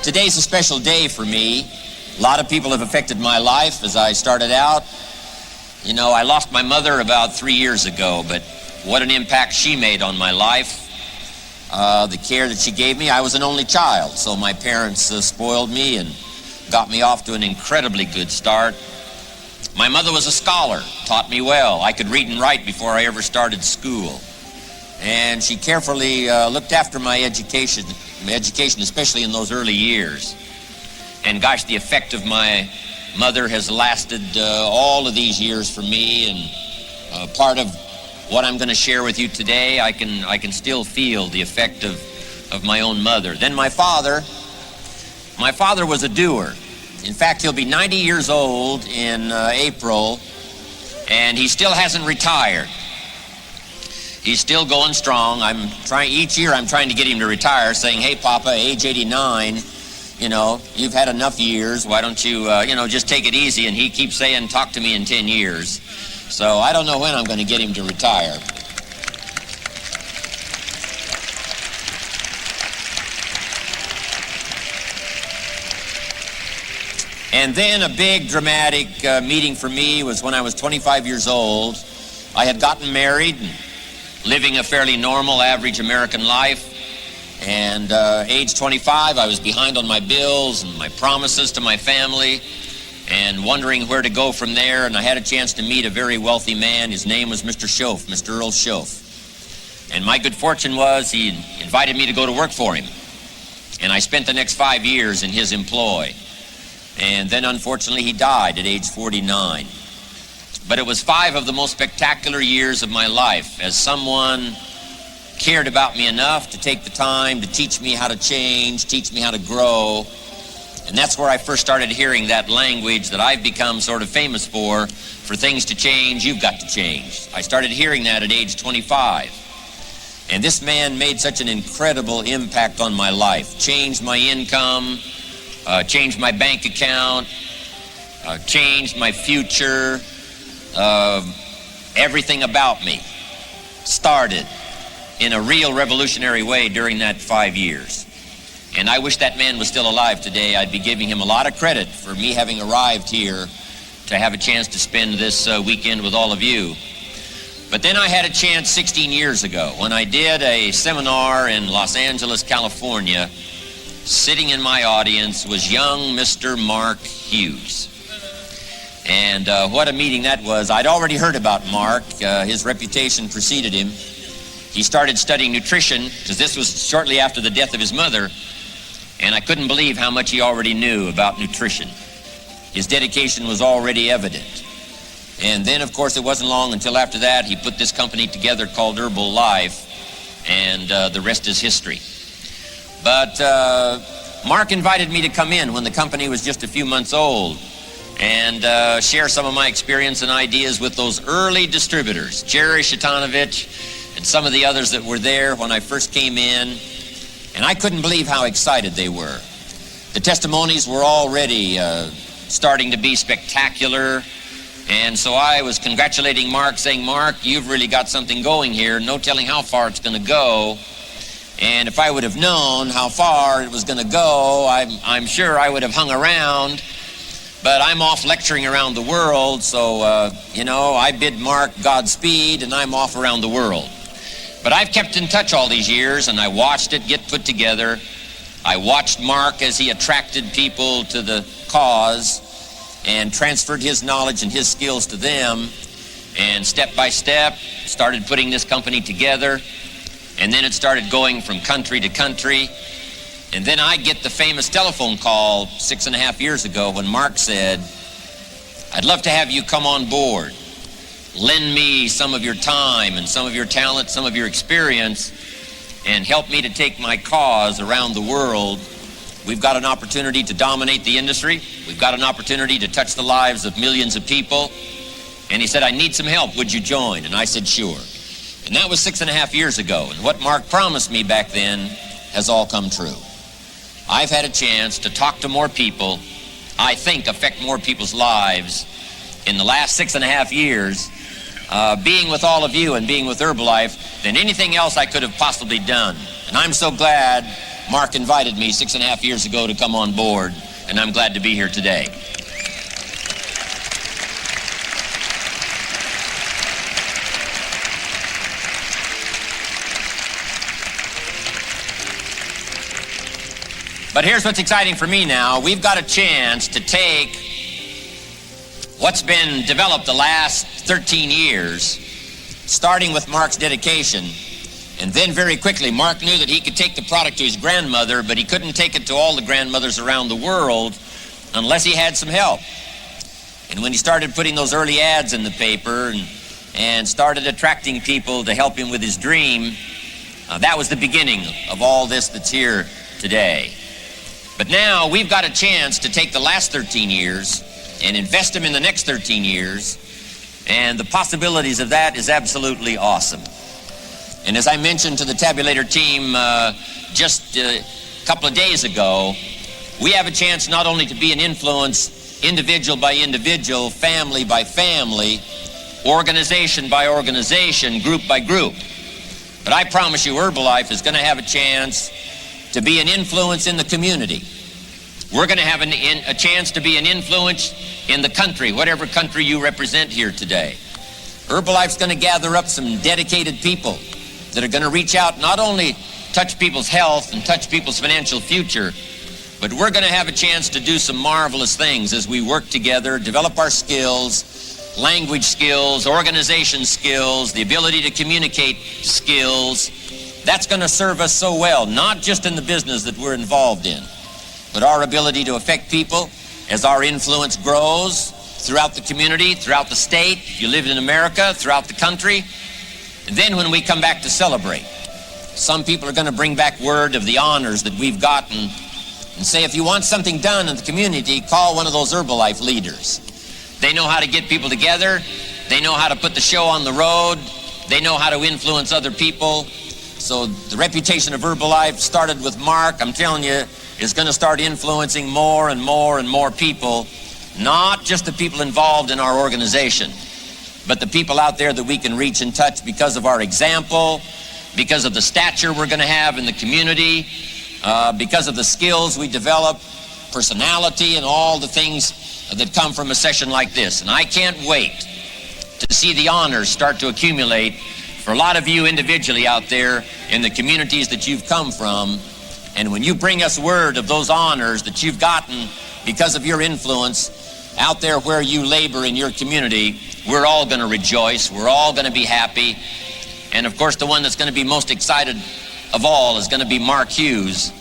Today's a special day for me. A lot of people have affected my life as I started out. You know, I lost my mother about 3 years ago, but what an impact she made on my life. The care that she gave me. I was an only child, so my parents spoiled me and got me off to an incredibly good start. My mother was a scholar, taught me well. I could read and write before I ever started school. And she carefully looked after my education, especially in those early years. And gosh, the effect of my mother has lasted all of these years for me, and part of what I'm going to share with you today, I can still feel the effect of my own mother. Then my father was a doer. In fact, he'll be 90 years old in April, and he still hasn't retired. He's still going strong. Each year I'm trying to get him to retire, saying, hey, Papa, age 89, you know, you've had enough years. Why don't you, just take it easy? And he keeps saying, talk to me in 10 years. So I don't know when I'm going to get him to retire. And then a big dramatic meeting for me was when I was 25 years old. I had gotten married, living a fairly normal, average American life. And age 25, I was behind on my bills and my promises to my family and wondering where to go from there. And I had a chance to meet a very wealthy man. His name was Mr. Schoaf, Mr. Earl Schoaf. And my good fortune was he invited me to go to work for him. And I spent the next 5 years in his employ. And then, unfortunately, he died at age 49. But it was 5 of the most spectacular years of my life, as someone cared about me enough to take the time to teach me how to change, teach me how to grow. And that's where I first started hearing that language that I've become sort of famous for things to change, you've got to change. I started hearing that at age 25. And this man made such an incredible impact on my life, changed my income, changed my bank account, changed my future. Everything about me started in a real revolutionary way during that 5 years. And I wish that man was still alive today. I'd be giving him a lot of credit for me having arrived here to have a chance to spend this weekend with all of you. But then I had a chance 16 years ago when I did a seminar in Los Angeles, California. Sitting in my audience was young Mr. Mark Hughes. And what a meeting that was. I'd already heard about Mark. His reputation preceded him. He started studying nutrition, because this was shortly after the death of his mother, and I couldn't believe how much he already knew about nutrition. His dedication was already evident. And then, of course, it wasn't long until after that he put this company together called Herbal Life, and the rest is history. But Mark invited me to come in when the company was just a few months old and share some of my experience and ideas with those early distributors, Jerry Shatanovich and some of the others that were there when I first came in. And I couldn't believe how excited they were. The testimonies were already starting to be spectacular. And so I was congratulating Mark, saying, Mark, you've really got something going here. No telling how far it's going to go. And if I would have known how far it was going to go, I'm sure I would have hung around. But I'm off lecturing around the world, so, I bid Mark Godspeed, and I'm off around the world. But I've kept in touch all these years, and I watched it get put together. I watched Mark as he attracted people to the cause and transferred his knowledge and his skills to them, and step by step started putting this company together. And then it started going from country to country. And then I get the famous telephone call 6.5 years ago when Mark said, I'd love to have you come on board. Lend me some of your time and some of your talent, some of your experience, and help me to take my cause around the world. We've got an opportunity to dominate the industry. We've got an opportunity to touch the lives of millions of people. And he said, I need some help. Would you join? And I said, sure. And that was 6.5 years ago. And what Mark promised me back then has all come true. I've had a chance to talk to more people, I think affect more people's lives in the last 6.5 years, being with all of you and being with Herbalife than anything else I could have possibly done. And I'm so glad Mark invited me 6.5 years ago to come on board, and I'm glad to be here today. But here's what's exciting for me now. We've got a chance to take what's been developed the last 13 years, starting with Mark's dedication, and then very quickly, Mark knew that he could take the product to his grandmother, but he couldn't take it to all the grandmothers around the world unless he had some help. And when he started putting those early ads in the paper and started attracting people to help him with his dream, that was the beginning of all this that's here today. But now we've got a chance to take the last 13 years and invest them in the next 13 years, and the possibilities of that is absolutely awesome. And as I mentioned to the Tabulator team just a couple of days ago, we have a chance not only to be an influence individual by individual, family by family, organization by organization, group by group, but I promise you Herbalife is going to have a chance to be an influence in the community. We're going to have a chance to be an influence in the country, whatever country you represent here today. Herbalife's going to gather up some dedicated people that are going to reach out, not only touch people's health and touch people's financial future, but we're going to have a chance to do some marvelous things as we work together, develop our skills, language skills, organization skills, the ability to communicate skills. That's going to serve us so well, not just in the business that we're involved in, but our ability to affect people as our influence grows throughout the community, throughout the state, if you live in America, throughout the country. And then when we come back to celebrate, some people are going to bring back word of the honors that we've gotten and say, if you want something done in the community, call one of those Herbalife leaders. They know how to get people together. They know how to put the show on the road. They know how to influence other people. So the reputation of Herbalife started with Mark, I'm telling you, is going to start influencing more and more and more people, not just the people involved in our organization, but the people out there that we can reach and touch because of our example, because of the stature we're going to have in the community, because of the skills we develop, personality, and all the things that come from a session like this. And I can't wait to see the honors start to accumulate for a lot of you individually out there in the communities that you've come from. And when you bring us word of those honors that you've gotten because of your influence out there where you labor in your community, we're all going to rejoice. We're all going to be happy. And of course, the one that's going to be most excited of all is going to be Mark Hughes,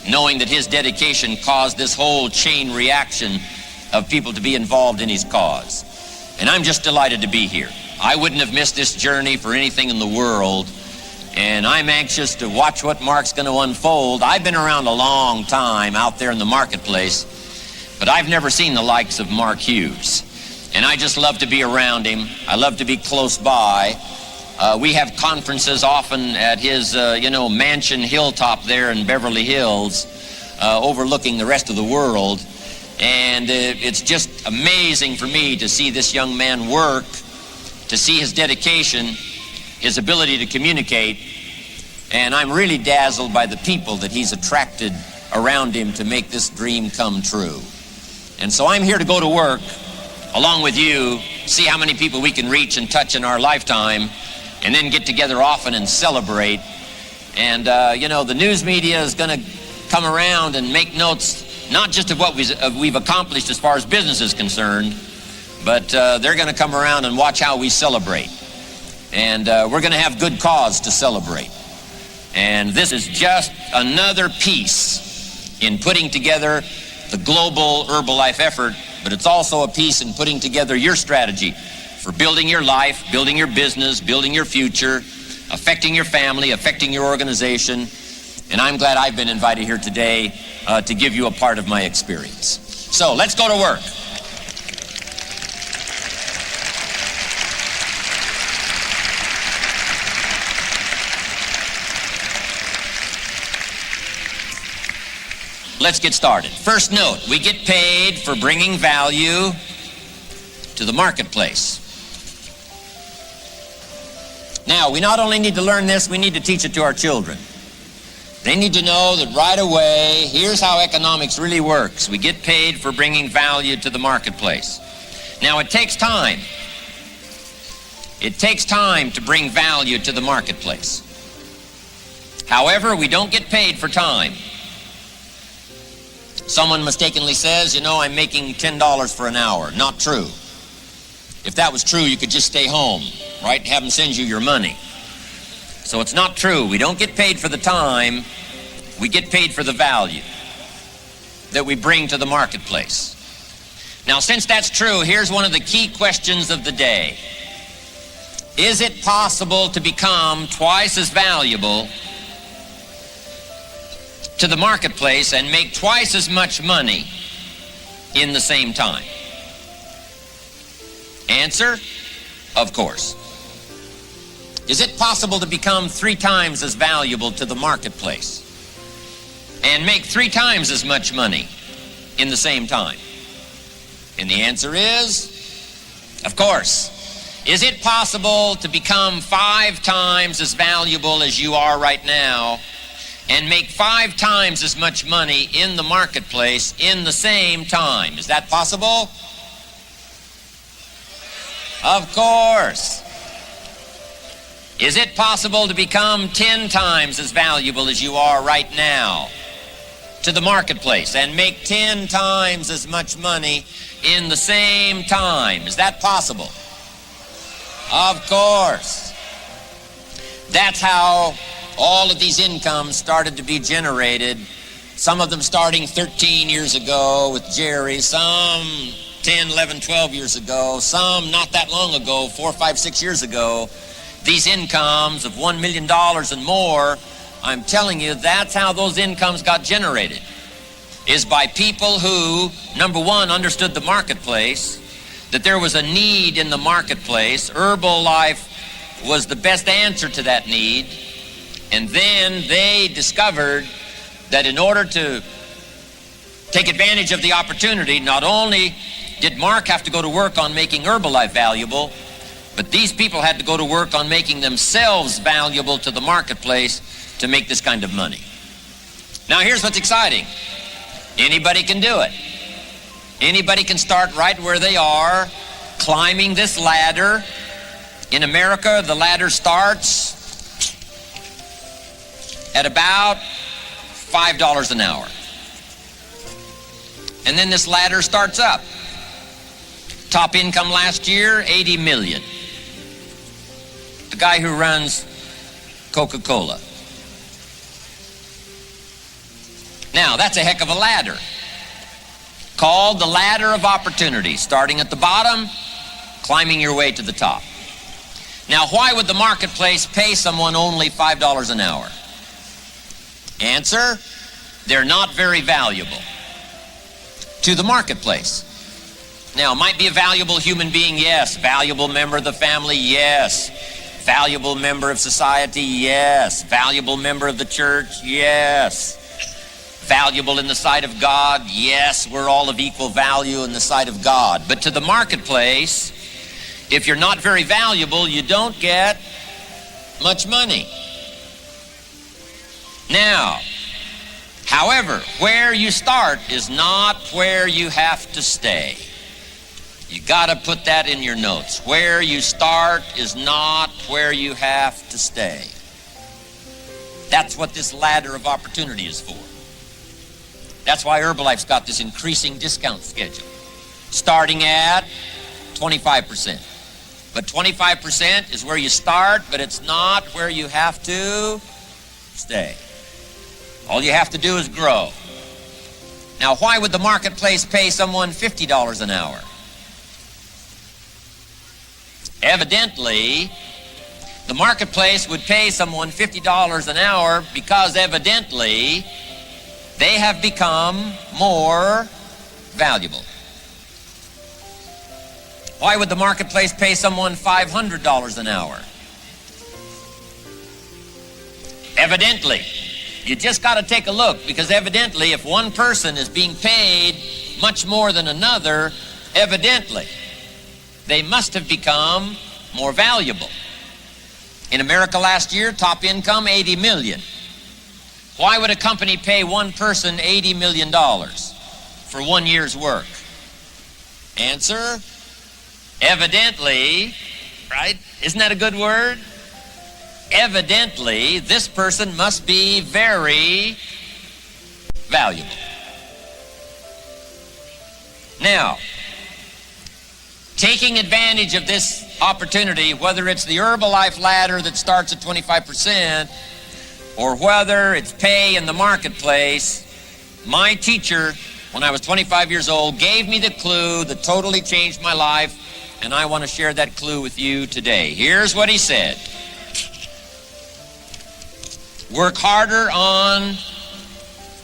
knowing that his dedication caused this whole chain reaction of people to be involved in his cause. And I'm just delighted to be here. I wouldn't have missed this journey for anything in the world, and I'm anxious to watch what Mark's going to unfold. I've been around a long time out there in the marketplace, but I've never seen the likes of Mark Hughes. And I just love to be around him. I love to be close by. We have conferences often at his, mansion hilltop there in Beverly Hills, overlooking the rest of the world. And it's just amazing for me to see this young man work, to see his dedication, his ability to communicate. And I'm really dazzled by the people that he's attracted around him to make this dream come true. And so I'm here to go to work along with you, see how many people we can reach and touch in our lifetime, and then get together often and celebrate. And, the news media is going to come around and make notes, not just of what we've accomplished as far as business is concerned, but they're going to come around and watch how we celebrate. And we're going to have good cause to celebrate. And this is just another piece in putting together the global Herbalife effort, but it's also a piece in putting together your strategy for building your life, building your business, building your future, affecting your family, affecting your organization. And I'm glad I've been invited here today to give you a part of my experience. So let's go to work. Let's get started. First note, we get paid for bringing value to the marketplace. Now, we not only need to learn this, we need to teach it to our children. They need to know that right away, here's how economics really works. We get paid for bringing value to the marketplace. Now, it takes time. It takes time to bring value to the marketplace. However, we don't get paid for time. Someone mistakenly says, I'm making $10 for an hour. Not true. If that was true, you could just stay home, right? Have them send you your money. So it's not true. We don't get paid for the time. We get paid for the value that we bring to the marketplace. Now, since that's true, here's one of the key questions of the day. Is it possible to become twice as valuable to the marketplace and make twice as much money in the same time? Answer, of course. Is it possible to become 3 times as valuable to the marketplace and make 3 times as much money in the same time? And the answer is, of course. Is it possible to become 5 times as valuable as you are right now and make 5 times as much money in the marketplace in the same time? Is that possible? Of course. Is it possible to become 10 times as valuable as you are right now to the marketplace and make 10 times as much money in the same time? Is that possible? Of course. That's how all of these incomes started to be generated. Some of them starting 13 years ago with Jerry, some 10, 11, 12 years ago, some not that long ago, 4, 5, 6 years ago. These incomes of $1 million and more, I'm telling you, that's how those incomes got generated, is by people who, number one, understood the marketplace, that there was a need in the marketplace. Herbalife was the best answer to that need. And then they discovered that in order to take advantage of the opportunity, not only did Mark have to go to work on making Herbalife valuable, but these people had to go to work on making themselves valuable to the marketplace to make this kind of money. Now, here's what's exciting. Anybody can do it. Anybody can start right where they are, climbing this ladder. In America, the ladder starts at about $5 an hour. And then this ladder starts up. Top income last year, $80 million. The guy who runs Coca-Cola. Now, that's a heck of a ladder, called the ladder of opportunity, starting at the bottom, climbing your way to the top. Now, why would the marketplace pay someone only $5 an hour? Answer, they're not very valuable to the marketplace. Now, might be a valuable human being, yes. Valuable member of the family, yes. Valuable member of society, yes. Valuable member of the church, yes. Valuable in the sight of God, yes. We're all of equal value in the sight of God. But to the marketplace, if you're not very valuable, you don't get much money. Now, however, where you start is not where you have to stay. You got to put that in your notes. Where you start is not where you have to stay. That's what this ladder of opportunity is for. That's why Herbalife's got this increasing discount schedule, starting at 25%. But 25% is where you start, but it's not where you have to stay. All you have to do is grow. Now, why would the marketplace pay someone $50 an hour? Evidently, the marketplace would pay someone $50 an hour because evidently they have become more valuable. Why would the marketplace pay someone $500 an hour? Evidently, you just got to take a look, because evidently if one person is being paid much more than another, evidently they must have become more valuable. In America last year, top income, $80 million. Why would a company pay one person $80 million for 1 year's work? Answer, evidently, right? Isn't that a good word? Evidently, this person must be very valuable. Now, taking advantage of this opportunity, whether it's the Herbalife ladder that starts at 25%, or whether it's pay in the marketplace, my teacher, when I was 25 years old, gave me the clue that totally changed my life, and I want to share that clue with you today. Here's what he said. Work harder on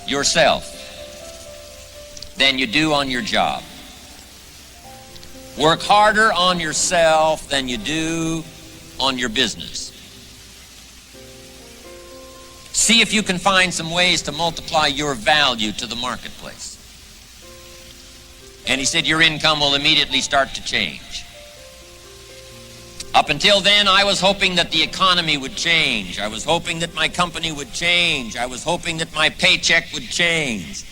yourself than you do on your job. Work harder on yourself than you do on your business. See if you can find some ways to multiply your value to the marketplace. And he said your income will immediately start to change. Up until then, I was hoping that the economy would change. I was hoping that my company would change. I was hoping that my paycheck would change.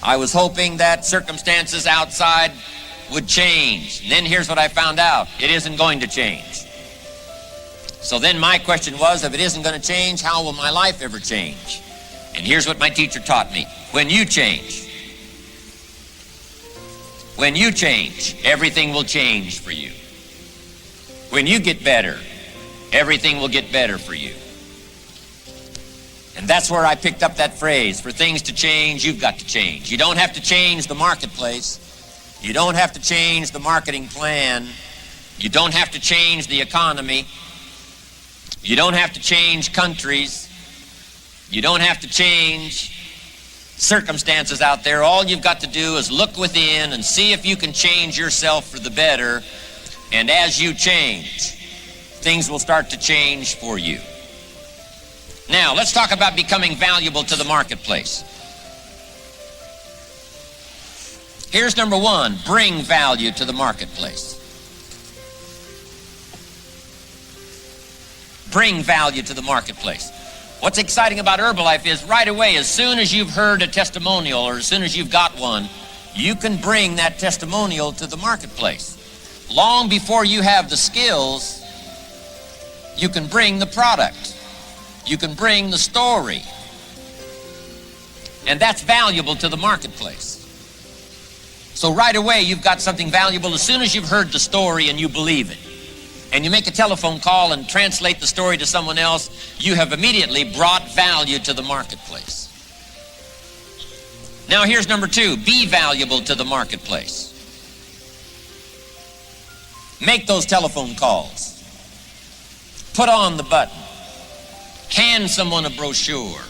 I was hoping that circumstances outside would change. And then here's what I found out. It isn't going to change. So then my question was, if it isn't going to change, how will my life ever change? And here's what my teacher taught me. When you change, everything will change for you. When you get better, everything will get better for you. And that's where I picked up that phrase, for things to change, you've got to change. You don't have to change the marketplace. You don't have to change the marketing plan. You don't have to change the economy. You don't have to change countries. You don't have to change circumstances out there. All you've got to do is look within and see if you can change yourself for the better. And as you change, things will start to change for you. Now, let's talk about becoming valuable to the marketplace. Here's number one, bring value to the marketplace. Bring value to the marketplace. What's exciting about Herbalife is right away, as soon as you've heard a testimonial or as soon as you've got one, you can bring that testimonial to the marketplace. Long before you have the skills, you can bring the product. You can bring the story. And that's valuable to the marketplace. So right away, you've got something valuable as soon as you've heard the story and you believe it. And you make a telephone call and translate the story to someone else, you have immediately brought value to the marketplace. Now here's number two, be valuable to the marketplace. Make those telephone calls. Put on the button. Hand someone a brochure.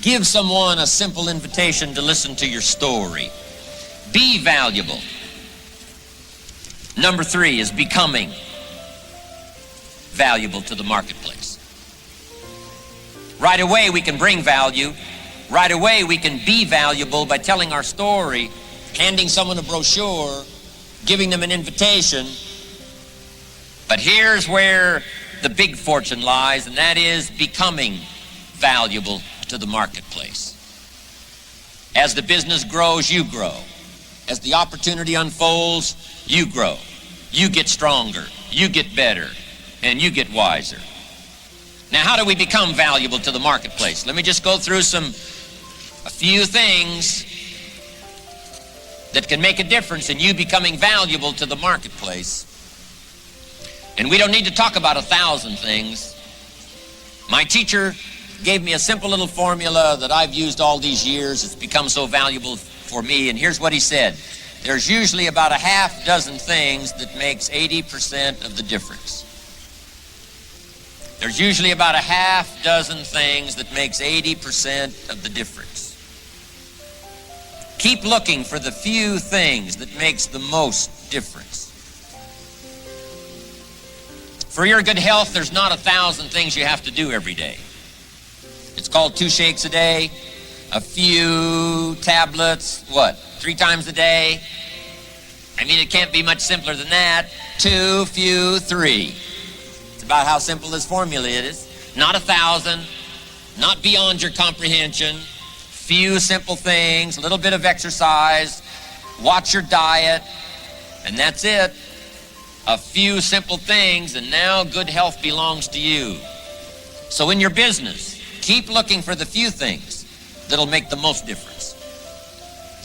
Give someone a simple invitation to listen to your story. Be valuable. Number three is becoming valuable to the marketplace. Right away we can bring value. Right away we can be valuable by telling our story, handing someone a brochure, giving them an invitation. But here's where the big fortune lies, and that is becoming valuable to the marketplace. As the business grows, you grow. As the opportunity unfolds, you grow. You get stronger, you get better, and you get wiser. Now, how do we become valuable to the marketplace? Let me just go through a few things that can make a difference in you becoming valuable to the marketplace. And we don't need to talk about 1,000 things. My teacher gave me a simple little formula that I've used all these years. It's become so valuable for me, and here's what he said. There's usually about a half dozen things that makes 80% of the difference. There's usually about a half dozen things that makes 80% of the difference. Keep looking for the few things that makes the most difference. For your good health, there's not 1,000 things you have to do every day. It's called 2 shakes a day, a few tablets, 3 times a day? I mean, it can't be much simpler than that. 2, few, 3. It's about how simple this formula is. Not 1,000, not beyond your comprehension. Few simple things, a little bit of exercise, watch your diet, and that's it. A few simple things, and now good health belongs to you. So in your business, keep looking for the few things that'll make the most difference.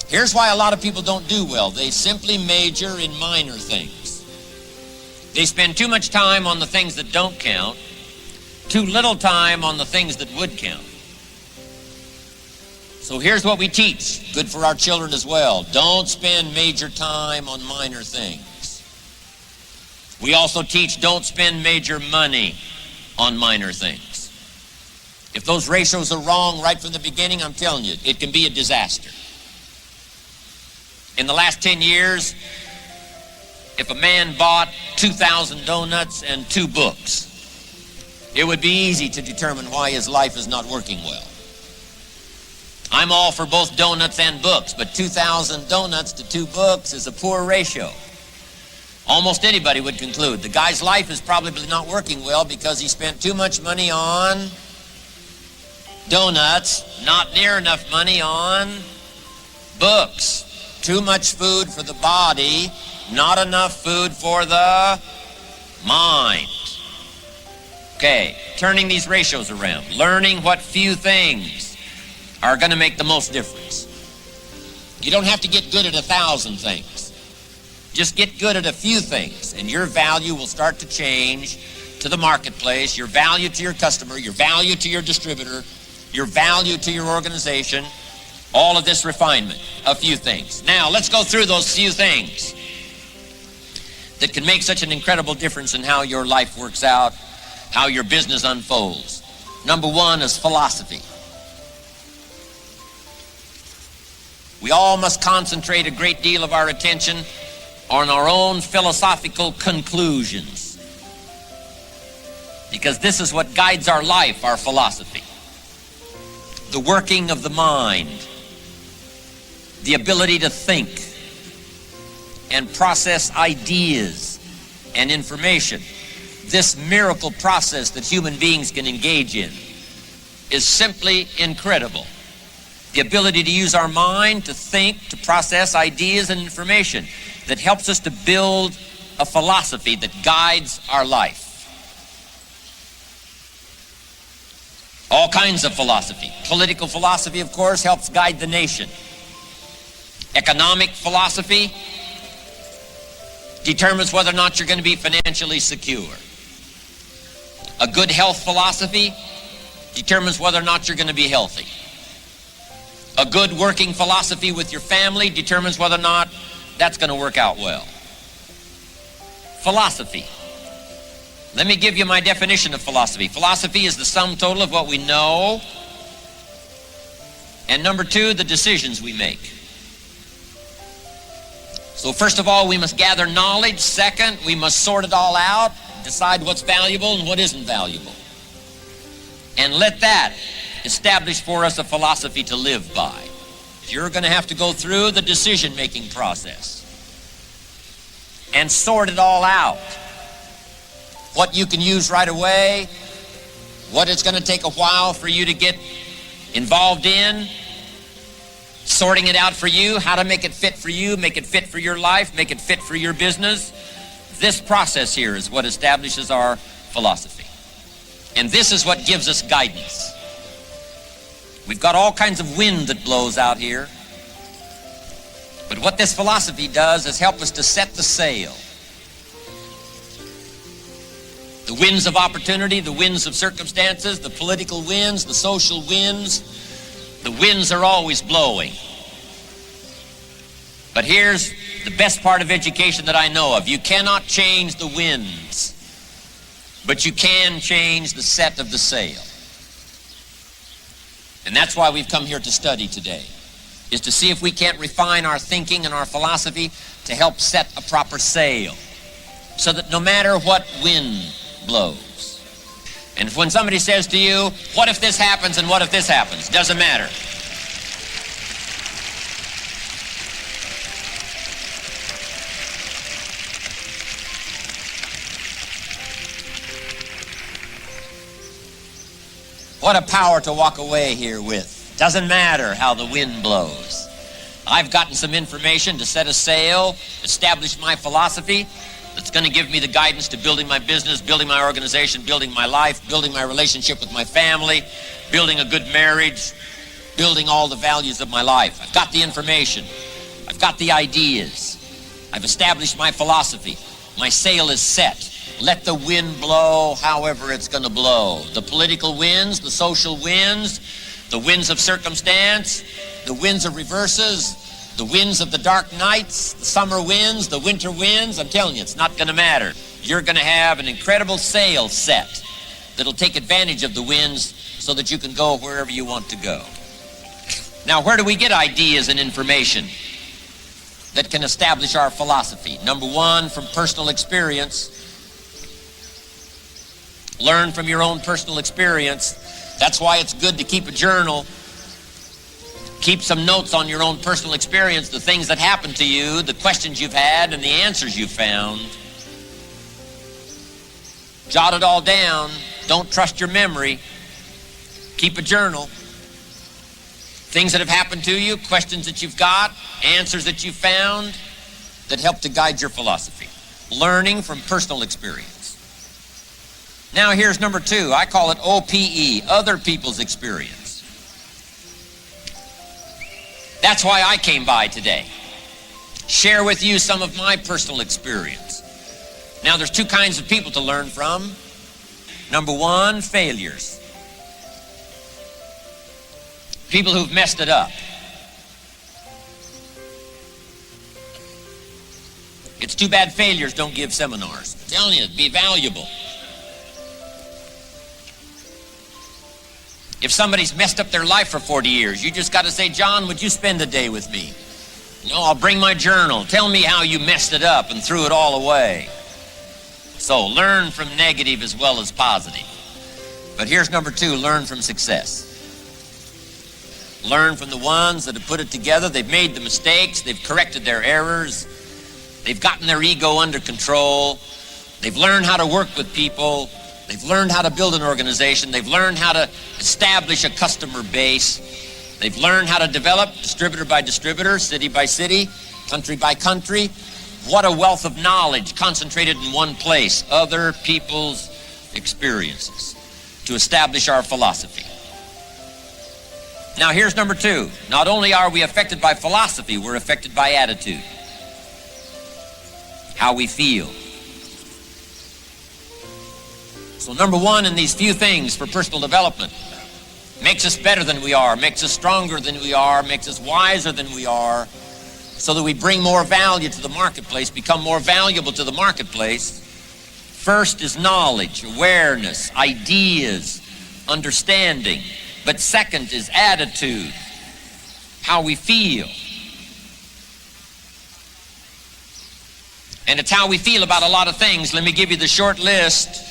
Here's why a lot of people don't do well. They simply major in minor things. They spend too much time on the things that don't count, too little time on the things that would count. So here's what we teach, good for our children as well. Don't spend major time on minor things. We also teach don't spend major money on minor things. If those ratios are wrong right from the beginning, I'm telling you, it can be a disaster. In the last 10 years, if a man bought 2,000 donuts and 2 books, it would be easy to determine why his life is not working well. I'm all for both donuts and books, but 2,000 donuts to 2 books is a poor ratio. Almost anybody would conclude the guy's life is probably not working well because he spent too much money on donuts, not near enough money on books. Too much food for the body, not enough food for the mind. Okay, turning these ratios around, learning what few things are going to make the most difference. You don't have to get good at 1,000 things. Just get good at a few things, and your value will start to change to the marketplace, your value to your customer, your value to your distributor, your value to your organization, all of this refinement, a few things. Now, let's go through those few things that can make such an incredible difference in how your life works out, how your business unfolds. Number 1 is philosophy. We all must concentrate a great deal of our attention on our own philosophical conclusions, because this is what guides our life, our philosophy. The working of the mind, the ability to think and process ideas and information. This miracle process that human beings can engage in is simply incredible. The ability to use our mind to think, to process ideas and information that helps us to build a philosophy that guides our life. All kinds of philosophy. Political philosophy, of course, helps guide the nation. Economic philosophy determines whether or not you're going to be financially secure. A good health philosophy determines whether or not you're going to be healthy. A good working philosophy with your family determines whether or not that's going to work out well. Philosophy. Let me give you my definition of philosophy. Philosophy is the sum total of what we know, and number 2, the decisions we make. So first of all, we must gather knowledge. Second, we must sort it all out, decide what's valuable and what isn't valuable. And let that establish for us a philosophy to live by. You're going to have to go through the decision-making process and sort it all out. What you can use right away, what it's going to take a while for you to get involved in, sorting it out for you, how to make it fit for you, make it fit for your life, make it fit for your business. This process here is what establishes our philosophy. And this is what gives us guidance. We've got all kinds of wind that blows out here. But what this philosophy does is help us to set the sail. The winds of opportunity, the winds of circumstances, the political winds, the social winds, the winds are always blowing. But here's the best part of education that I know of. You cannot change the winds, but you can change the set of the sail. And that's why we've come here to study today, is to see if we can't refine our thinking and our philosophy to help set a proper sail, so that no matter what wind blows. And when somebody says to you, what if this happens and what if this happens? Doesn't matter. What a power to walk away here with. Doesn't matter how the wind blows. I've gotten some information to set a sail, establish my philosophy that's going to give me the guidance to building my business, building my organization, building my life, building my relationship with my family, building a good marriage, building all the values of my life. I've got the information. I've got the ideas. I've established my philosophy. My sail is set. Let the wind blow however it's going to blow. The political winds, the social winds, the winds of circumstance, the winds of reverses, the winds of the dark nights, the summer winds, the winter winds. I'm telling you, it's not going to matter. You're going to have an incredible sail set that'll take advantage of the winds so that you can go wherever you want to go. Now, where do we get ideas and information that can establish our philosophy? Number one, from personal experience. Learn from your own personal experience. That's why it's good to keep a journal. Keep some notes on your own personal experience, the things that happened to you, the questions you've had, and the answers you've found. Jot it all down. Don't trust your memory. Keep a journal. Things that have happened to you, questions that you've got, answers that you've found that help to guide your philosophy. Learning from personal experience. Now here's number two. I call it OPE, other people's experience. That's why I came by today. Share with you some of my personal experience. Now there's two kinds of people to learn from. Number one, failures. People who've messed it up. It's too bad failures don't give seminars. I'm telling you, it'd be valuable. If somebody's messed up their life for 40 years, you just got to say, John, would you spend a day with me? No, I'll bring my journal. Tell me how you messed it up and threw it all away. So learn from negative as well as positive. But here's number two, learn from success. Learn from the ones that have put it together. They've made the mistakes. They've corrected their errors. They've gotten their ego under control. They've learned how to work with people. They've learned how to build an organization. They've learned how to establish a customer base. They've learned how to develop distributor by distributor, city by city, country by country. What a wealth of knowledge concentrated in one place. Other people's experiences to establish our philosophy. Now here's number two. Not only are we affected by philosophy, we're affected by attitude. How we feel. So number one in these few things for personal development makes us better than we are, makes us stronger than we are, makes us wiser than we are, so that we bring more value to the marketplace, become more valuable to the marketplace. First is knowledge, awareness, ideas, understanding. But second is attitude, how we feel. And it's how we feel about a lot of things. Let me give you the short list.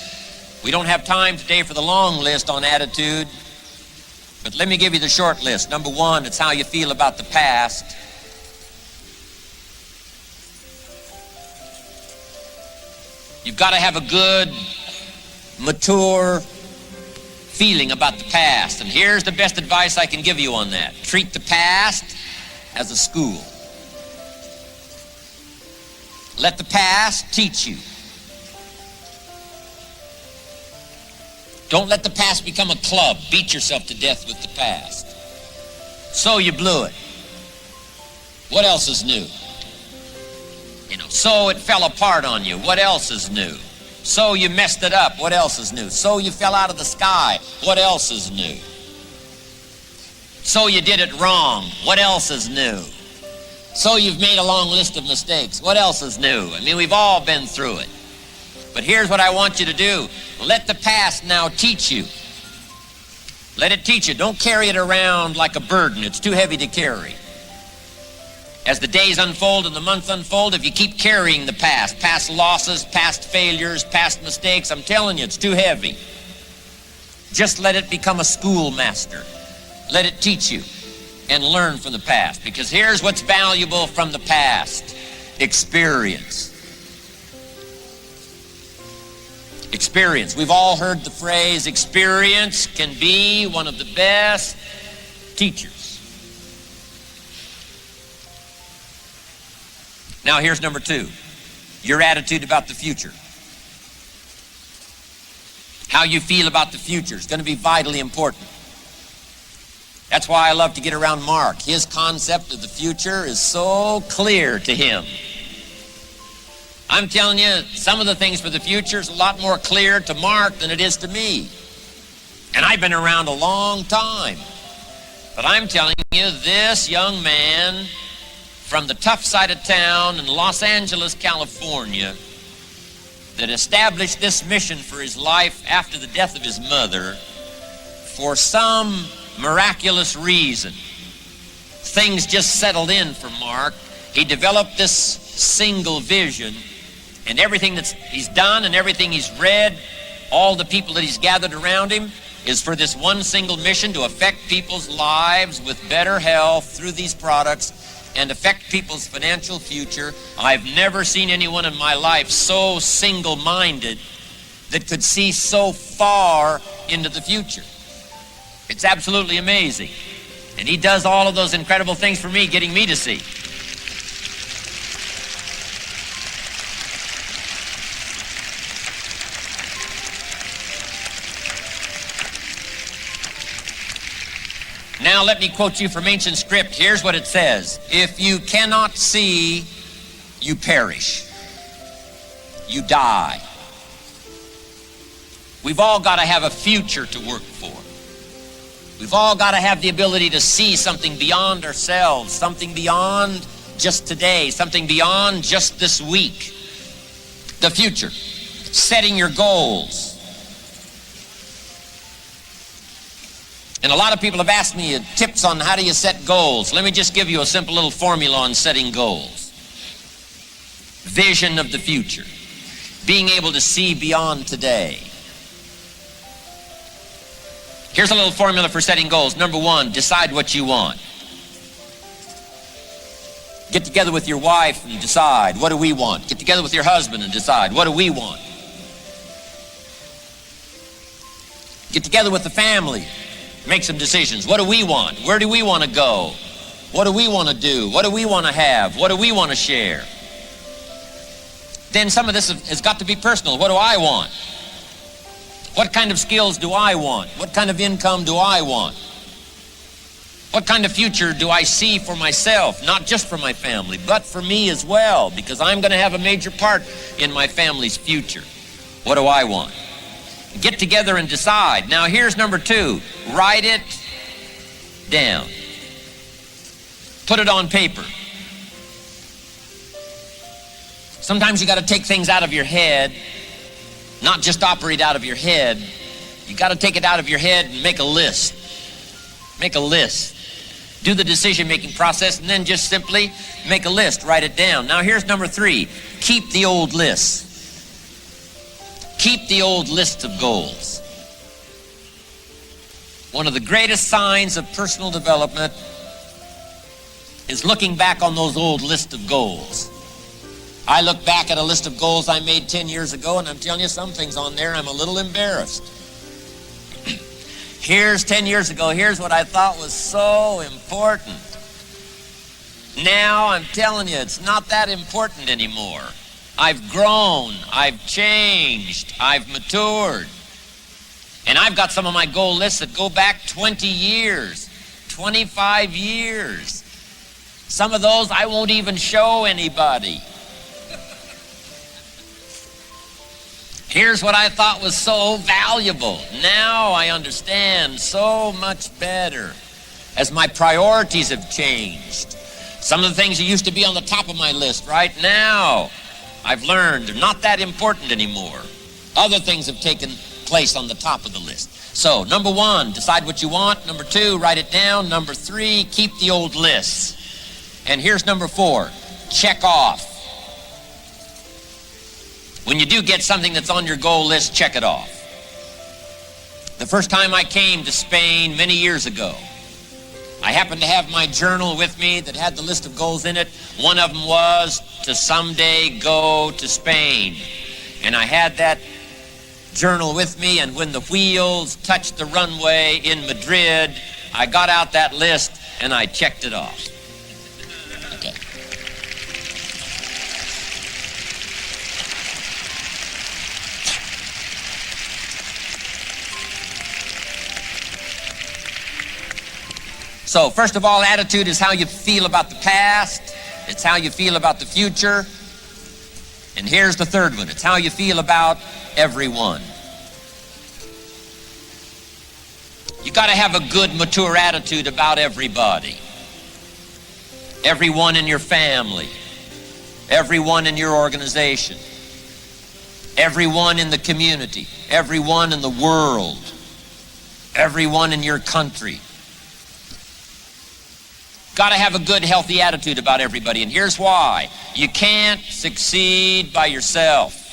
We don't have time today for the long list on attitude, but let me give you the short list. Number one, it's how you feel about the past. You've got to have a good, mature feeling about the past. And here's the best advice I can give you on that. Treat the past as a school. Let the past teach you. Don't let the past become a club. Beat yourself to death with the past. So you blew it. What else is new? So it fell apart on you. What else is new? So you messed it up. What else is new? So you fell out of the sky. What else is new? So you did it wrong. What else is new? So you've made a long list of mistakes. What else is new? I mean, we've all been through it. But here's what I want you to do. Let the past now teach you. Let it teach you. Don't carry it around like a burden. It's too heavy to carry. As the days unfold and the months unfold, if you keep carrying the past losses, past failures, past mistakes, I'm telling you, it's too heavy. Just let it become a schoolmaster. Let it teach you and learn from the past. Because here's what's valuable from the past. Experience. Experience. We've all heard the phrase, experience can be one of the best teachers. Now here's number 2. Your attitude about the future. How you feel about the future is going to be vitally important. That's why I love to get around Mark. His concept of the future is so clear to him. I'm telling you, some of the things for the future is a lot more clear to Mark than it is to me. And I've been around a long time. But I'm telling you, this young man from the tough side of town in Los Angeles, California, that established this mission for his life after the death of his mother, for some miraculous reason, things just settled in for Mark. He developed this single vision, and everything that he's done and everything he's read, all the people that he's gathered around him, is for this one single mission to affect people's lives with better health through these products and affect people's financial future. I've never seen anyone in my life so single-minded that could see so far into the future. It's absolutely amazing. And he does all of those incredible things for me, getting me to see. Now let me quote you from ancient script. Here's what it says. If you cannot see, you perish. You die. We've all got to have a future to work for. We've all got to have the ability to see something beyond ourselves, something beyond just today, something beyond just this week. The future. Setting your goals. And a lot of people have asked me tips on how do you set goals. Let me just give you a simple little formula on setting goals. Vision of the future. Being able to see beyond today. Here's a little formula for setting goals. Number 1, decide what you want. Get together with your wife and decide, what do we want? Get together with your husband and decide, what do we want? Get together with the family. Make some decisions. What do we want? Where do we want to go? What do we want to do? What do we want to have? What do we want to share? Then some of this has got to be personal. What do I want? What kind of skills do I want? What kind of income do I want? What kind of future do I see for myself? Not just for my family, but for me as well, because I'm going to have a major part in my family's future. What do I want? Get together and decide. Now here's number 2. Write it down. Put it on paper. Sometimes you got to take things out of your head, not just operate out of your head. You got to take it out of your head and make a list. Make a list. Do the decision-making process and then just simply make a list. Write it down. Now here's number 3. Keep the old lists. Keep the old list of goals. One of the greatest signs of personal development is looking back on those old list of goals. I look back at a list of goals I made 10 years ago, and I'm telling you, some things on there I'm a little embarrassed. Here's 10 years ago, here's what I thought was so important. Now I'm telling you, it's not that important anymore. I've grown, I've changed, I've matured. And I've got some of my goal lists that go back 20 years, 25 years. Some of those I won't even show anybody. Here's what I thought was so valuable. Now I understand so much better as my priorities have changed. Some of the things that used to be on the top of my list right now, I've learned they're not that important anymore. Other things have taken place on the top of the list. So, number 1, decide what you want. Number 2, write it down. Number 3, keep the old lists. And here's number 4, check off. When you do get something that's on your goal list, check it off. The first time I came to Spain many years ago, I happened to have my journal with me that had the list of goals in it. One of them was to someday go to Spain. And I had that journal with me, and when the wheels touched the runway in Madrid, I got out that list and I checked it off. Okay. So, first of all, attitude is how you feel about the past. It's how you feel about the future. And here's the third one. It's how you feel about everyone. You got to have a good, mature attitude about everybody. Everyone in your family. Everyone in your organization. Everyone in the community. Everyone in the world. Everyone in your country. Got to have a good, healthy attitude about everybody, and here's why. You can't succeed by yourself.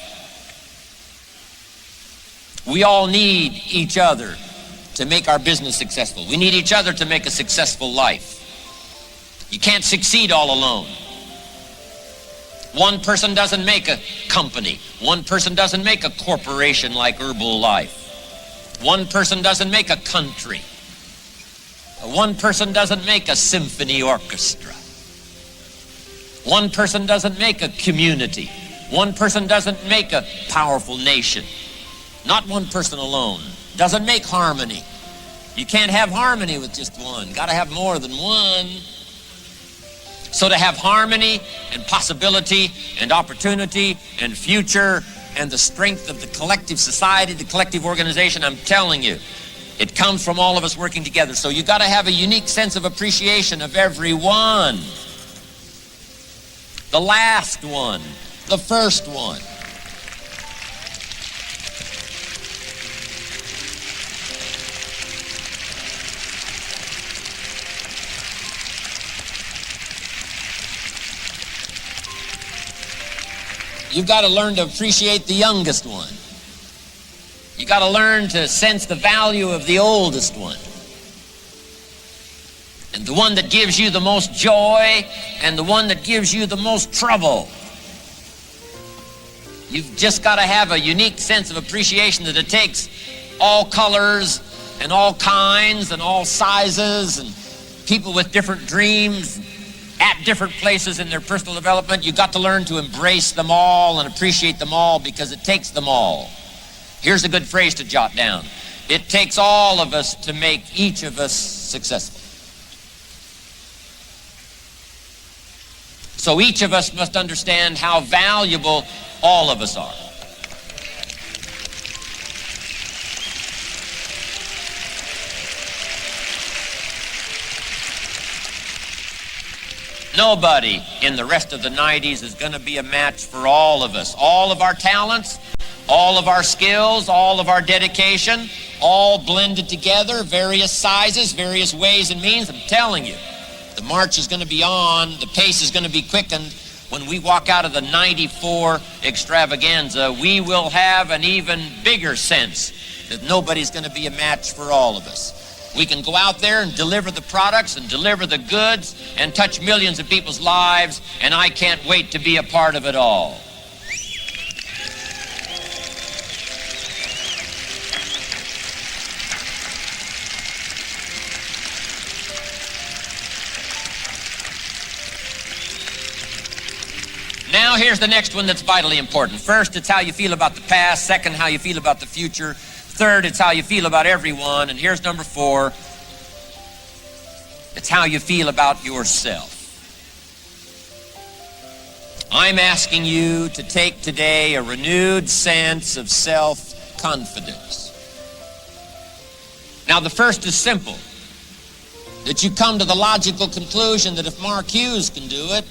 We all need each other to make our business successful. We need each other to make a successful life. You can't succeed all alone. One person doesn't make a company. One person doesn't make a corporation like Herbalife. One person doesn't make a country. One person doesn't make a symphony orchestra. One person doesn't make a community. One person doesn't make a powerful nation. Not one person alone. Doesn't make harmony. You can't have harmony with just one. Got to have more than one. So to have harmony and possibility and opportunity and future and the strength of the collective society, the collective organization, I'm telling you, it comes from all of us working together. So you got to have a unique sense of appreciation of everyone. The last one, the first one. You've got to learn to appreciate the youngest one. You got to learn to sense the value of the oldest one. And the one that gives you the most joy and the one that gives you the most trouble. You've just got to have a unique sense of appreciation that it takes all colors and all kinds and all sizes and people with different dreams at different places in their personal development. You've got to learn to embrace them all and appreciate them all because it takes them all. Here's a good phrase to jot down. It takes all of us to make each of us successful. So each of us must understand how valuable all of us are. Nobody in the rest of the 90s is going to be a match for all of us. All of our talents, all of our skills, all of our dedication, all blended together, various sizes, various ways and means. I'm telling you, the march is going to be on, the pace is going to be quickened. When we walk out of the 94 extravaganza, we will have an even bigger sense that nobody's going to be a match for all of us. We can go out there and deliver the products and deliver the goods and touch millions of people's lives, and I can't wait to be a part of it all. Now here's the next one that's vitally important. First, it's how you feel about the past. Second, how you feel about the future. Third, it's how you feel about everyone. And here's number 4. It's how you feel about yourself. I'm asking you to take today a renewed sense of self-confidence. Now, the first is simple. That you come to the logical conclusion that if Mark Hughes can do it,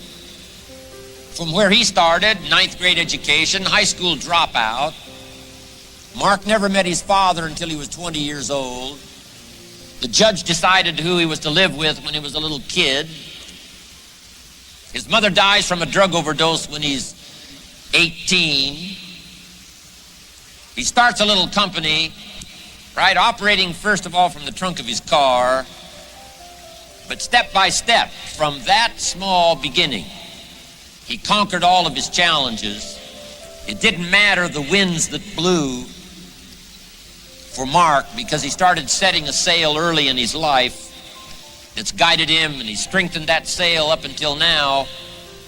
from where he started, 9th grade education, high school dropout. Mark never met his father until he was 20 years old. The judge decided who he was to live with when he was a little kid. His mother dies from a drug overdose when he's 18. He starts a little company, right, operating first of all from the trunk of his car, but step by step, from that small beginning, he conquered all of his challenges. It didn't matter the winds that blew. for Mark because he started setting a sail early in his life that's guided him, and he's strengthened that sail up until now,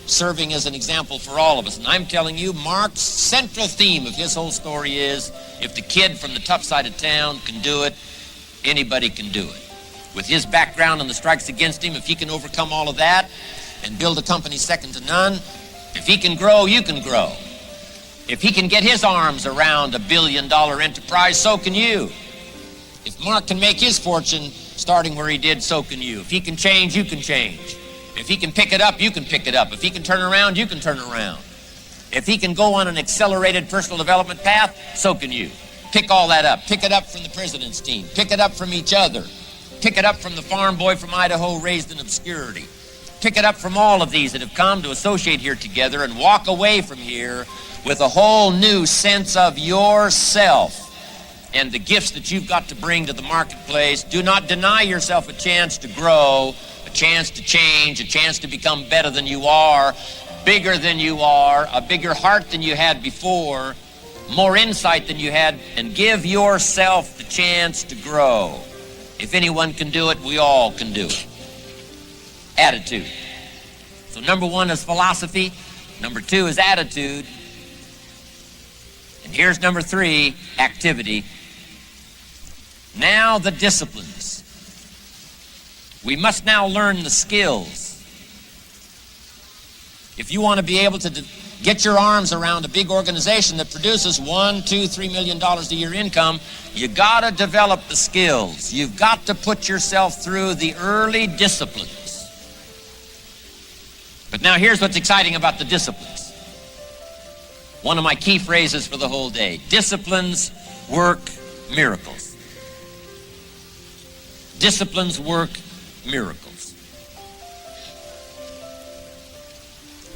serving as an example for all of us. And I'm telling you, Mark's central theme of his whole story is, if the kid from the tough side of town can do it, anybody can do it. With his background and the strikes against him, if he can overcome all of that and build a company second to none, if he can grow, you can grow. If he can get his arms around $1 billion enterprise, so can you. If Mark can make his fortune starting where he did, so can you. If he can change, you can change. If he can pick it up, you can pick it up. If he can turn around, you can turn around. If he can go on an accelerated personal development path, so can you. Pick all that up. Pick it up from the president's team. Pick it up from each other. Pick it up from the farm boy from Idaho raised in obscurity. Pick it up from all of these that have come to associate here together and walk away from here with a whole new sense of yourself and the gifts that you've got to bring to the marketplace. Do not deny yourself a chance to grow, a chance to change, a chance to become better than you are, bigger than you are, a bigger heart than you had before, more insight than you had, and give yourself the chance to grow. If anyone can do it, we all can do it. Attitude. So number one is philosophy. Number two is attitude. And here's number three, activity. Now the disciplines. We must now learn the skills. If you want to be able to get your arms around a big organization that produces $1, $2, $3 million a year income, you got to develop the skills. You've got to put yourself through the early disciplines. But now here's what's exciting about the disciplines. One of my key phrases for the whole day: disciplines work miracles. Disciplines work miracles.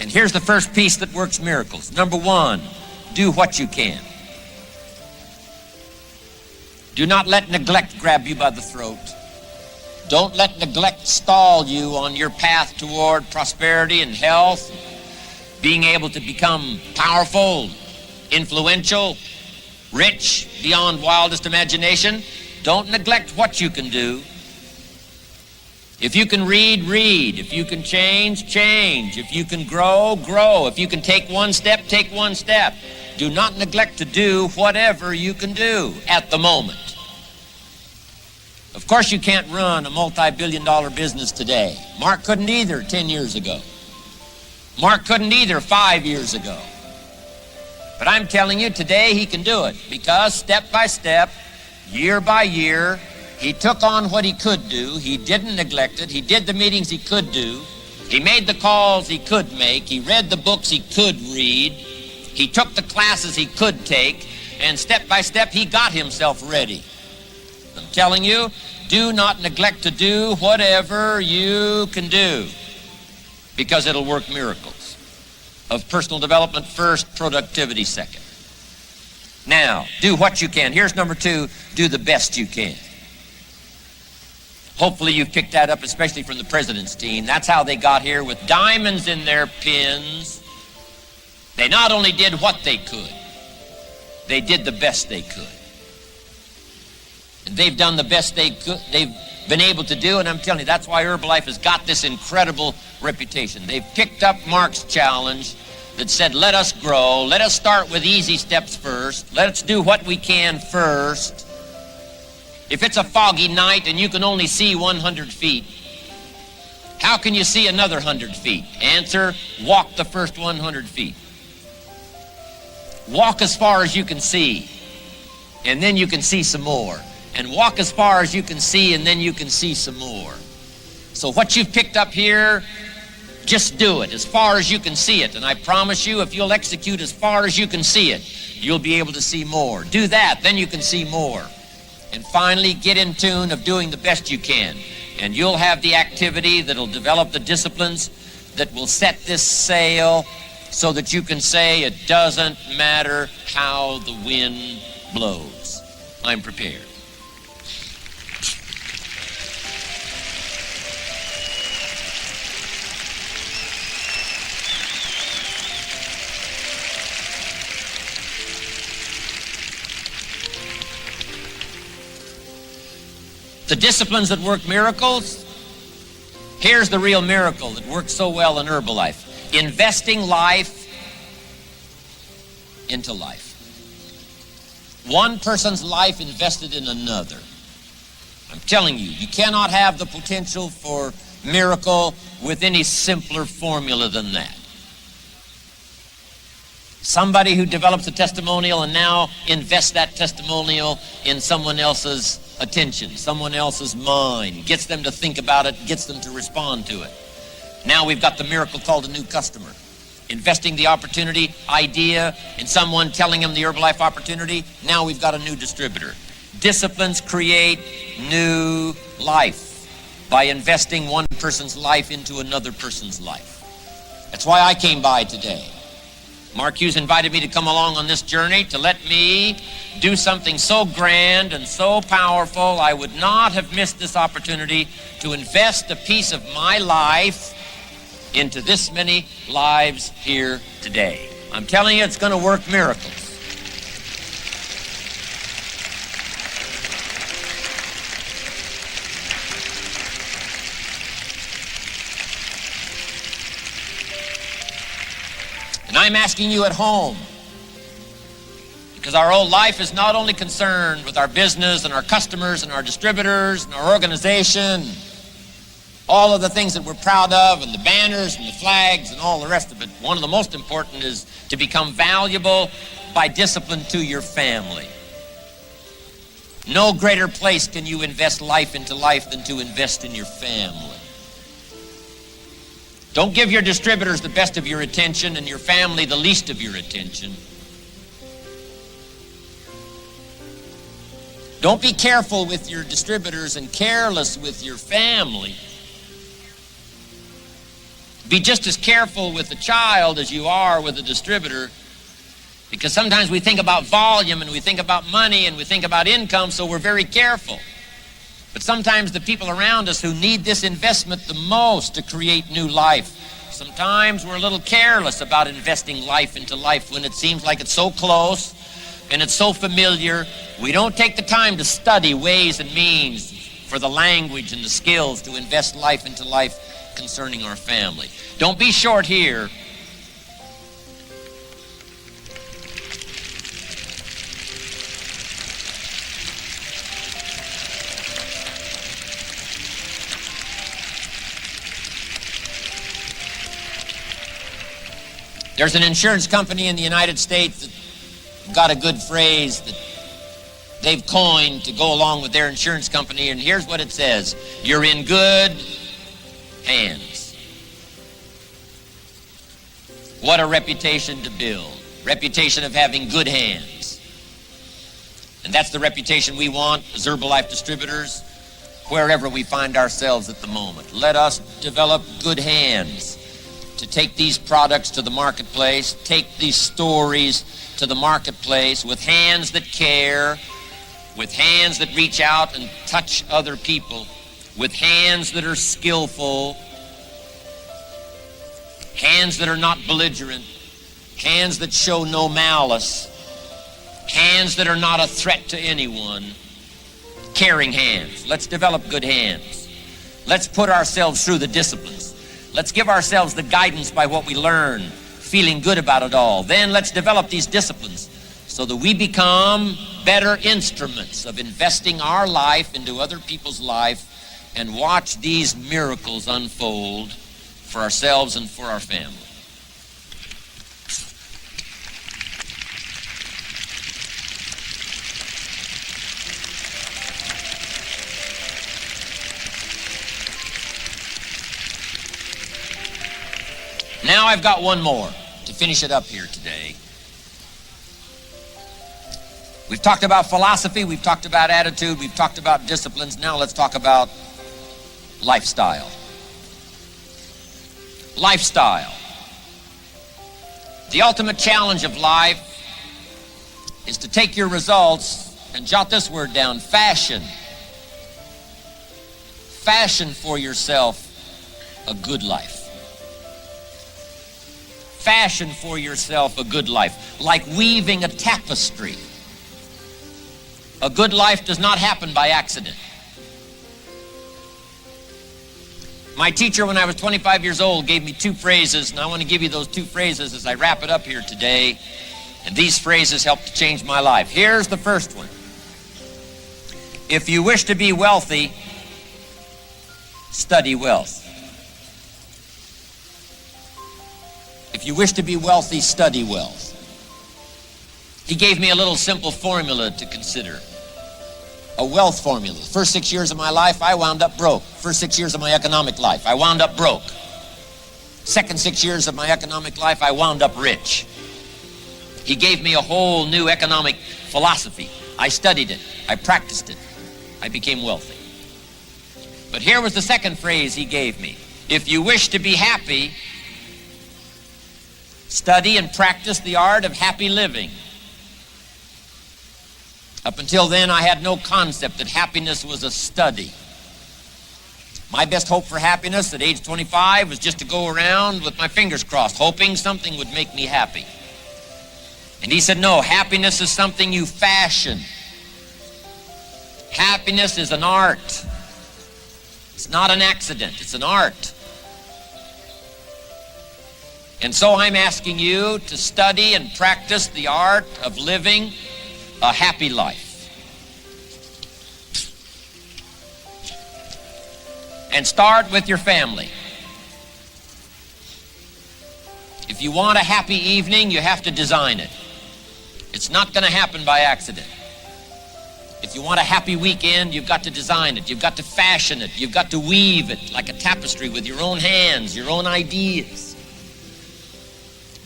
And here's the first piece that works miracles. Number one, do what you can. Do not let neglect grab you by the throat. Don't let neglect stall you on your path toward prosperity and health, being able to become powerful, influential, rich beyond wildest imagination. Don't neglect what you can do. If you can read, read. If you can change, change. If you can grow, grow. If you can take one step, take one step. Do not neglect to do whatever you can do at the moment. Of course, you can't run a multi-billion-dollar business today. Mark couldn't either 10 years ago. Mark couldn't either 5 years ago. But I'm telling you, today he can do it because step by step, year by year, he took on what he could do. He didn't neglect it. He did the meetings he could do. He made the calls he could make. He read the books he could read. He took the classes he could take. And step by step, he got himself ready. I'm telling you, do not neglect to do whatever you can do, because it'll work miracles. Of personal development first, productivity second. Now, do what you can. Here's number two, do the best you can. Hopefully you've picked that up, especially from the president's team. That's how they got here, with diamonds in their pins. They not only did what they could, they did the best they could. And they've done the best they've been able to do, and I'm telling you, that's why Herbalife has got this incredible reputation. They've picked up Mark's challenge that said, let us grow, let us start with easy steps first, let's do what we can first. If it's a foggy night and you can only see 100 feet, how can you see another 100 feet? Answer, walk the first 100 feet. Walk as far as you can see, and then you can see some more. And walk as far as you can see, and then you can see some more. So what you've picked up here, just do it as far as you can see it. And I promise you, if you'll execute as far as you can see it, you'll be able to see more. Do that, then you can see more. And finally, get in tune of doing the best you can. And you'll have the activity that'll develop the disciplines that will set this sail so that you can say, it doesn't matter how the wind blows. I'm prepared. The disciplines that work miracles, here's the real miracle that works so well in Herbalife. Investing life into life. One person's life invested in another. I'm telling you, you cannot have the potential for miracle with any simpler formula than that. Somebody who develops a testimonial and now invests that testimonial in someone else's attention, someone else's mind, gets them to think about it, gets them to respond to it. Now we've got the miracle called a new customer. Investing the opportunity, idea, in someone telling them the Herbalife opportunity, now we've got a new distributor. Disciplines create new life by investing one person's life into another person's life. That's why I came by today. Mark Hughes invited me to come along on this journey to let me do something so grand and so powerful. I would not have missed this opportunity to invest a piece of my life into this many lives here today. I'm telling you, it's going to work miracles. And I'm asking you at home, because our whole life is not only concerned with our business and our customers and our distributors and our organization, all of the things that we're proud of, and the banners and the flags and all the rest of it. One of the most important is to become valuable by discipline to your family. No greater place can you invest life into life than to invest in your family. Don't give your distributors the best of your attention and your family the least of your attention. Don't be careful with your distributors and careless with your family. Be just as careful with a child as you are with a distributor, because sometimes we think about volume and we think about money and we think about income, so we're very careful. But sometimes the people around us who need this investment the most to create new life, sometimes we're a little careless about investing life into life when it seems like it's so close and it's so familiar. We don't take the time to study ways and means for the language and the skills to invest life into life concerning our family. Don't be short here. There's an insurance company in the United States that got a good phrase that they've coined to go along with their insurance company, and here's what it says: you're in good hands. What a reputation to build. Reputation of having good hands. And that's the reputation we want as Herbalife distributors, wherever we find ourselves at the moment. Let us develop good hands to take these products to the marketplace, take these stories to the marketplace with hands that care, with hands that reach out and touch other people, with hands that are skillful, hands that are not belligerent, hands that show no malice, hands that are not a threat to anyone, caring hands. Let's develop good hands. Let's put ourselves through the disciplines. Let's give ourselves the guidance by what we learn, feeling good about it all. Then let's develop these disciplines so that we become better instruments of investing our life into other people's life and watch these miracles unfold for ourselves and for our family. Now I've got one more to finish it up here today. We've talked about philosophy, we've talked about attitude, we've talked about disciplines. Now let's talk about lifestyle. Lifestyle. The ultimate challenge of life is to take your results and jot this word down: fashion. Fashion for yourself a good life. Fashion for yourself a good life, like weaving a tapestry. A good life does not happen by accident. My teacher, when I was 25 years old, gave me two phrases, and I want to give you those two phrases as I wrap it up here today. And these phrases helped to change my life. Here's the first one. If you wish to be wealthy, study wealth. If you wish to be wealthy, study wealth. He gave me a little simple formula to consider. A wealth formula. The first 6 years of my life, I wound up broke. First 6 years of my economic life, I wound up broke. Second 6 years of my economic life, I wound up rich. He gave me a whole new economic philosophy. I studied it. I practiced it. I became wealthy. But here was the second phrase he gave me. If you wish to be happy, study and practice the art of happy living. Up until then, I had no concept that happiness was a study. My best hope for happiness at age 25 was just to go around with my fingers crossed, hoping something would make me happy. And he said, no, happiness is something you fashion. Happiness is an art. It's not an accident, it's an art. And so I'm asking you to study and practice the art of living a happy life. And start with your family. If you want a happy evening, you have to design it. It's not going to happen by accident. If you want a happy weekend, you've got to design it. You've got to fashion it. You've got to weave it like a tapestry with your own hands, your own ideas.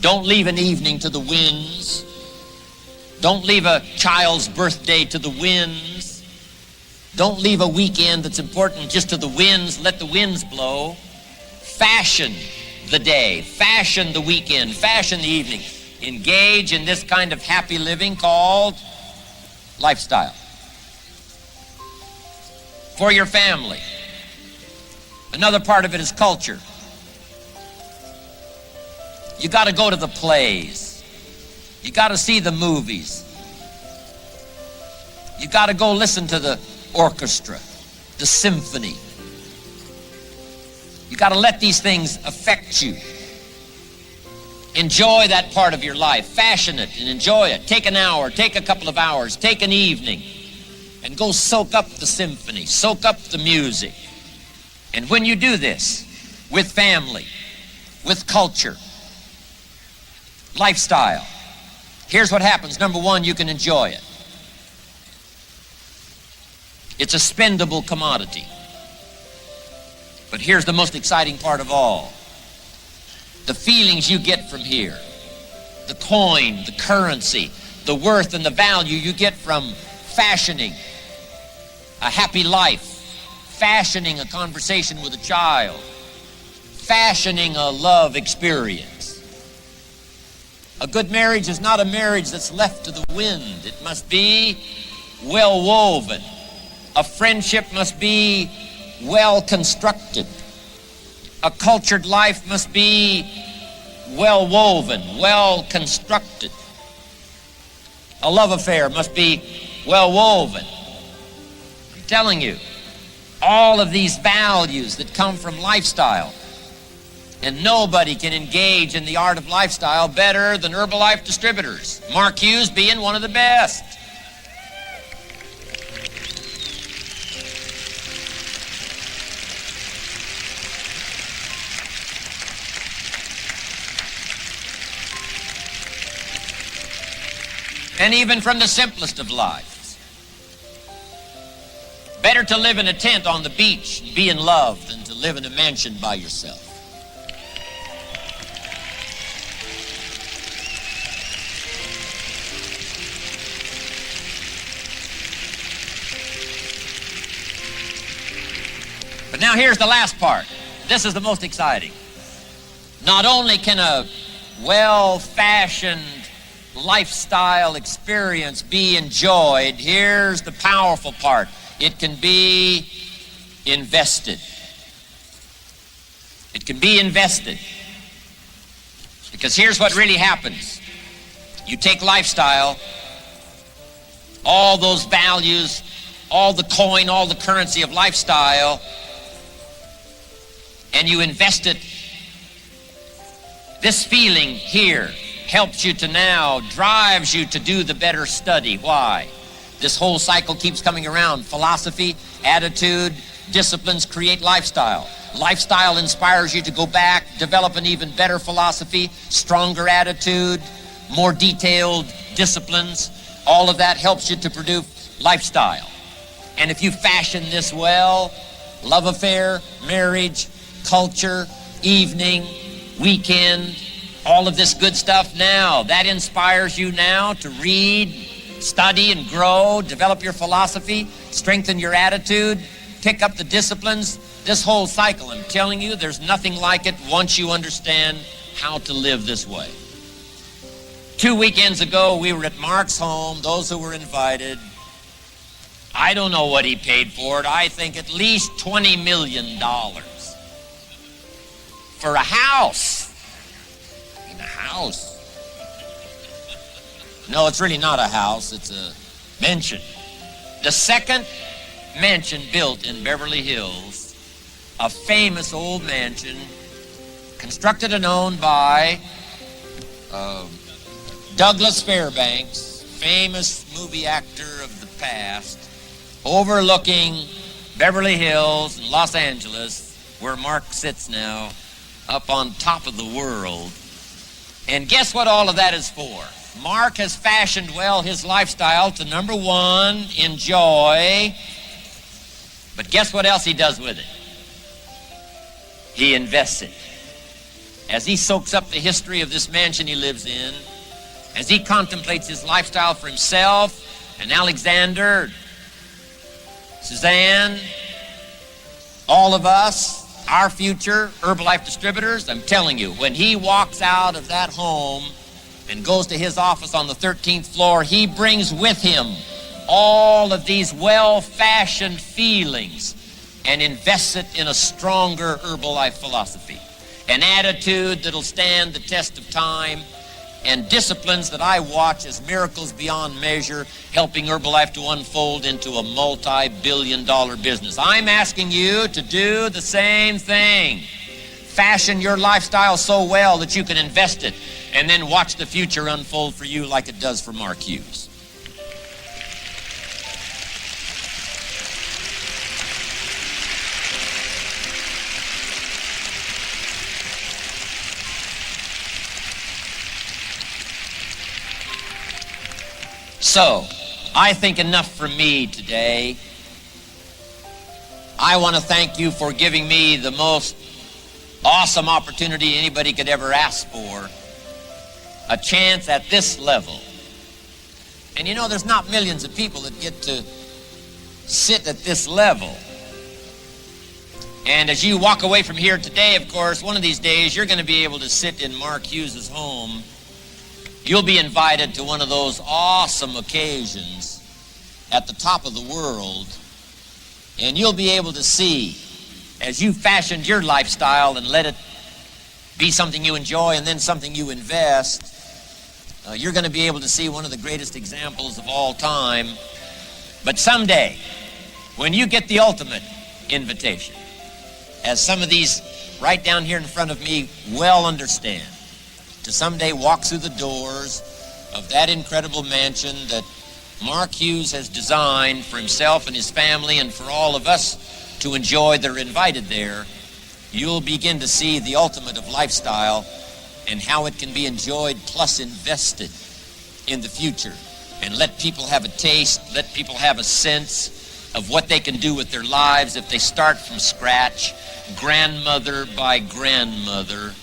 Don't leave an evening to the winds. Don't leave a child's birthday to the winds. Don't leave a weekend that's important just to the winds. Let the winds blow. Fashion the day. Fashion the weekend. Fashion the evening. Engage in this kind of happy living called lifestyle. For your family. Another part of it is culture. You got to go to the plays. You got to see the movies. You got to go listen to the orchestra, the symphony. You got to let these things affect you. Enjoy that part of your life. Fashion it and enjoy it. Take an hour, take a couple of hours, take an evening, and go soak up the symphony, soak up the music. And when you do this with family, with culture, lifestyle, here's what happens. Number one, you can enjoy it. It's a spendable commodity. But here's the most exciting part of all. The feelings you get from here, the coin, the currency, the worth and the value you get from fashioning a happy life, fashioning a conversation with a child, fashioning a love experience. A good marriage is not a marriage that's left to the wind. It must be well woven. A friendship must be well constructed. A cultured life must be well woven, well constructed. A love affair must be well woven. I'm telling you, all of these values that come from lifestyle. And nobody can engage in the art of lifestyle better than Herbalife distributors. Mark Hughes being one of the best. And even from the simplest of lives. Better to live in a tent on the beach and be in love than to live in a mansion by yourself. But now here's the last part. This is the most exciting. Not only can a well-fashioned lifestyle experience be enjoyed, here's the powerful part. It can be invested. It can be invested. Because here's what really happens. You take lifestyle, all those values, all the coin, all the currency of lifestyle, and you invest it, this feeling here helps you to now, drives you to do the better study. Why? This whole cycle keeps coming around. Philosophy, attitude, disciplines create lifestyle. Lifestyle inspires you to go back, develop an even better philosophy, stronger attitude, more detailed disciplines. All of that helps you to produce lifestyle. And if you fashion this well, love affair, marriage, culture, evening, weekend, all of this good stuff now, that inspires you now to read, study and grow, develop your philosophy, strengthen your attitude, pick up the disciplines. This whole cycle, I'm telling you, there's nothing like it once you understand how to live this way. 2 weekends ago, we were at Mark's home, those who were invited. I don't know what he paid for it. I think at least $20 million for a house. I mean, a house. No, it's really not a house. It's a mansion. The second mansion built in Beverly Hills, a famous old mansion, constructed and owned by Douglas Fairbanks, famous movie actor of the past, overlooking Beverly Hills and Los Angeles, where Mark sits now, up on top of the world. And guess what all of that is for? Mark has fashioned well his lifestyle to, number one, enjoy. But guess what else he does with it? He invests it. As he soaks up the history of this mansion he lives in, as he contemplates his lifestyle for himself and Alexander, Suzanne, all of us, our future Herbalife distributors, I'm telling you, when he walks out of that home and goes to his office on the 13th floor, he brings with him all of these well-fashioned feelings and invests it in a stronger Herbalife philosophy, an attitude that'll stand the test of time, and disciplines that I watch as miracles beyond measure, helping Herbalife to unfold into a multi-billion-dollar business. I'm asking you to do the same thing. Fashion your lifestyle so well that you can invest it, and then watch the future unfold for you like it does for Mark Hughes. So, I think enough from me today. I want to thank you for giving me the most awesome opportunity anybody could ever ask for, a chance at this level. And you know, there's not millions of people that get to sit at this level. And as you walk away from here today, of course, one of these days you're going to be able to sit in Mark Hughes' home. You'll be invited to one of those awesome occasions at the top of the world, and you'll be able to see, as you fashioned your lifestyle and let it be something you enjoy and then something you invest, you're going to be able to see one of the greatest examples of all time. But someday, when you get the ultimate invitation, as some of these right down here in front of me well understand, to someday walk through the doors of that incredible mansion that Mark Hughes has designed for himself and his family and for all of us to enjoy that are invited there, you'll begin to see the ultimate of lifestyle and how it can be enjoyed plus invested in the future. And let people have a taste, let people have a sense of what they can do with their lives if they start from scratch, grandmother by grandmother,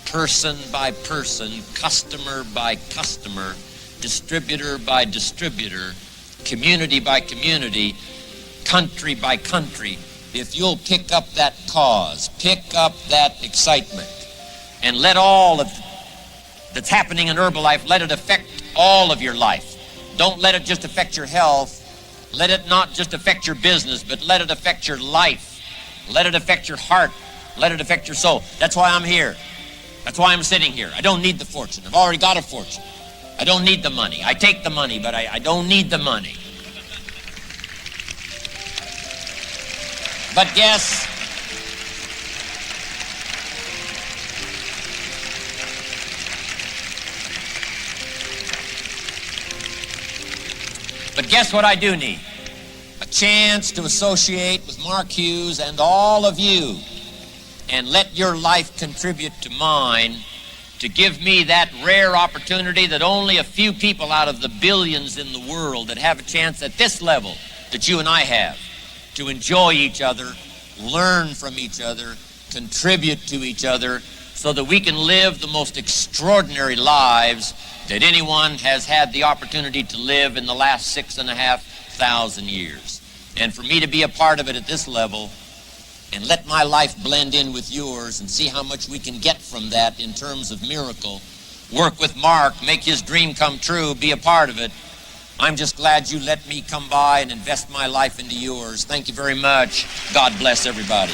person by person, customer by customer, distributor by distributor, community by community, country by country. If you'll pick up that cause, pick up that excitement, and let all of that's happening in Herbalife, let it affect all of your life. Don't let it just affect your health. Let it not just affect your business, but let it affect your life. Let it affect your heart. Let it affect your soul. That's why I'm here. That's why I'm sitting here. I don't need the fortune. I've already got a fortune. I don't need the money. I take the money, but I don't need the money. But guess But guess what I do need? A chance to associate with Mark Hughes and all of you and let your life contribute to mine, to give me that rare opportunity that only a few people out of the billions in the world that have a chance at this level that you and I have to enjoy each other, learn from each other, contribute to each other, so that we can live the most extraordinary lives that anyone has had the opportunity to live in the last 6,500 years. And for me to be a part of it at this level and let my life blend in with yours and see how much we can get from that in terms of miracle, work with Mark, make his dream come true, be a part of it. I'm just glad you let me come by and invest my life into yours. Thank you very much. God bless everybody.